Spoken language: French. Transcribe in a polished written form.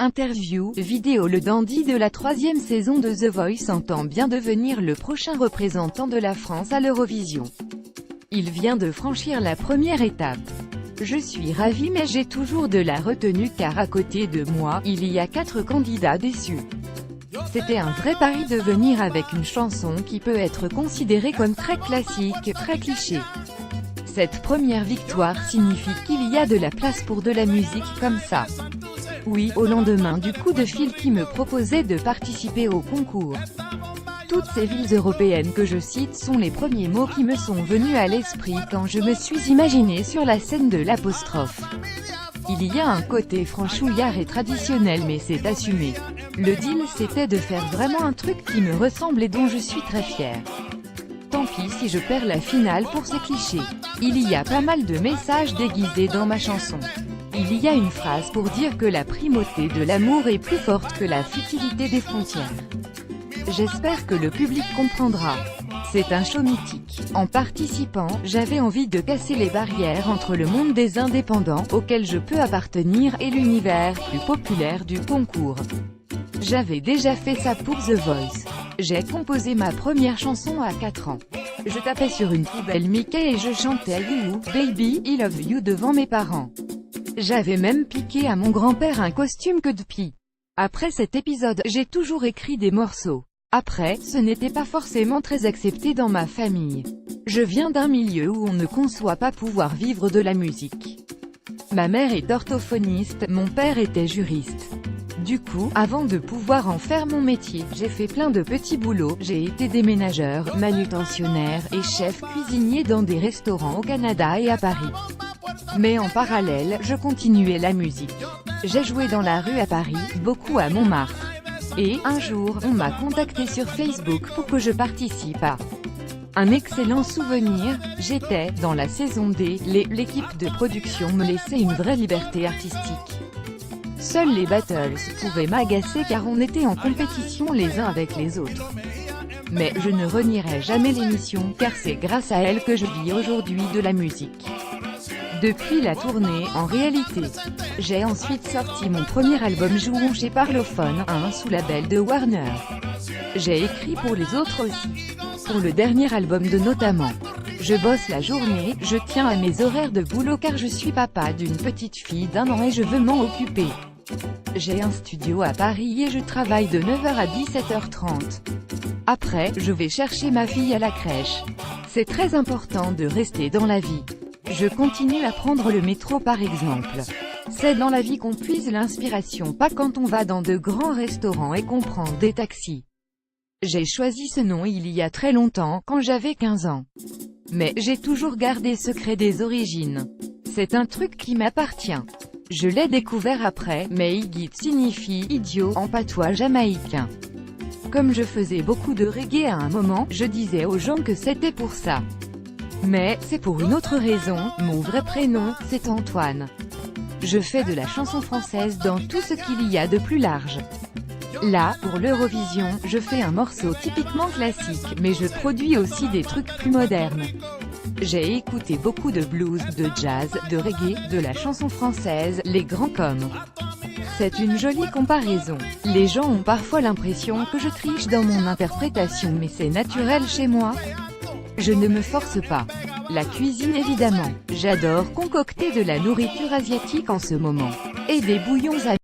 Interview, vidéo. Le dandy de la 3e saison de The Voice entend bien devenir le prochain représentant de la France à l'Eurovision. Il vient de franchir la première étape. Je suis ravie mais j'ai toujours de la retenue car à côté de moi, il y a 4 candidats déçus. C'était un vrai pari de venir avec une chanson qui peut être considérée comme très classique, très cliché. Cette première victoire signifie qu'il y a de la place pour de la musique comme ça. Oui, au lendemain du coup de fil qui me proposait de participer au concours. Toutes ces villes européennes que je cite sont les premiers mots qui me sont venus à l'esprit quand je me suis imaginé sur la scène de l'apostrophe. Il y a un côté franchouillard et traditionnel mais c'est assumé. Le deal c'était de faire vraiment un truc qui me ressemble et dont je suis très fière. Tant pis si je perds la finale pour ces clichés. Il y a pas mal de messages déguisés dans ma chanson. Il y a une phrase pour dire que la primauté de l'amour est plus forte que la futilité des frontières. J'espère que le public comprendra. C'est un show mythique. En participant, j'avais envie de casser les barrières entre le monde des indépendants, auquel je peux appartenir, et l'univers plus populaire du concours. J'avais déjà fait ça pour The Voice. J'ai composé ma première chanson à 4 ans. Je tapais sur une poubelle Mickey et je chantais You, Baby, I Love You devant mes parents. J'avais même piqué à mon grand-père un costume que depuis. Après cet épisode, j'ai toujours écrit des morceaux. Après, ce n'était pas forcément très accepté dans ma famille. Je viens d'un milieu où on ne conçoit pas pouvoir vivre de la musique. Ma mère est orthophoniste, mon père était juriste. Du coup, avant de pouvoir en faire mon métier, j'ai fait plein de petits boulots. J'ai été déménageur, manutentionnaire et chef cuisinier dans des restaurants au Canada et à Paris. Mais en parallèle, je continuais la musique. J'ai joué dans la rue à Paris, beaucoup à Montmartre. Et, un jour, on m'a contacté sur Facebook pour que je participe à un excellent souvenir. J'étais, dans la saison D, l'équipe de production me laissait une vraie liberté artistique. Seuls les battles pouvaient m'agacer car on était en compétition les uns avec les autres. Mais je ne renierai jamais l'émission car c'est grâce à elle que je vis aujourd'hui de la musique. Depuis la tournée, en réalité, j'ai ensuite sorti mon premier album Jouons chez Parlophone, un sous-label de Warner. J'ai écrit pour les autres aussi. Pour le dernier album de notamment. Je bosse la journée, je tiens à mes horaires de boulot car je suis papa d'une petite fille d'1 an et je veux m'en occuper. J'ai un studio à Paris et je travaille de 9h à 17h30. Après, je vais chercher ma fille à la crèche. C'est très important de rester dans la vie. Je continue à prendre le métro par exemple. C'est dans la vie qu'on puise l'inspiration, pas quand on va dans de grands restaurants et qu'on prend des taxis. J'ai choisi ce nom il y a très longtemps, quand j'avais 15 ans. Mais j'ai toujours gardé secret des origines. C'est un truc qui m'appartient. Je l'ai découvert après, mais Iggy signifie « idiot » en patois jamaïcain. Comme je faisais beaucoup de reggae à un moment, je disais aux gens que c'était pour ça. Mais, c'est pour une autre raison, mon vrai prénom, c'est Antoine. Je fais de la chanson française dans tout ce qu'il y a de plus large. Là, pour l'Eurovision, je fais un morceau typiquement classique, mais je produis aussi des trucs plus modernes. J'ai écouté beaucoup de blues, de jazz, de reggae, de la chanson française, les grands comme. C'est une jolie comparaison. Les gens ont parfois l'impression que je triche dans mon interprétation mais c'est naturel chez moi. Je ne me force pas. La cuisine évidemment. J'adore concocter de la nourriture asiatique en ce moment. Et des bouillons à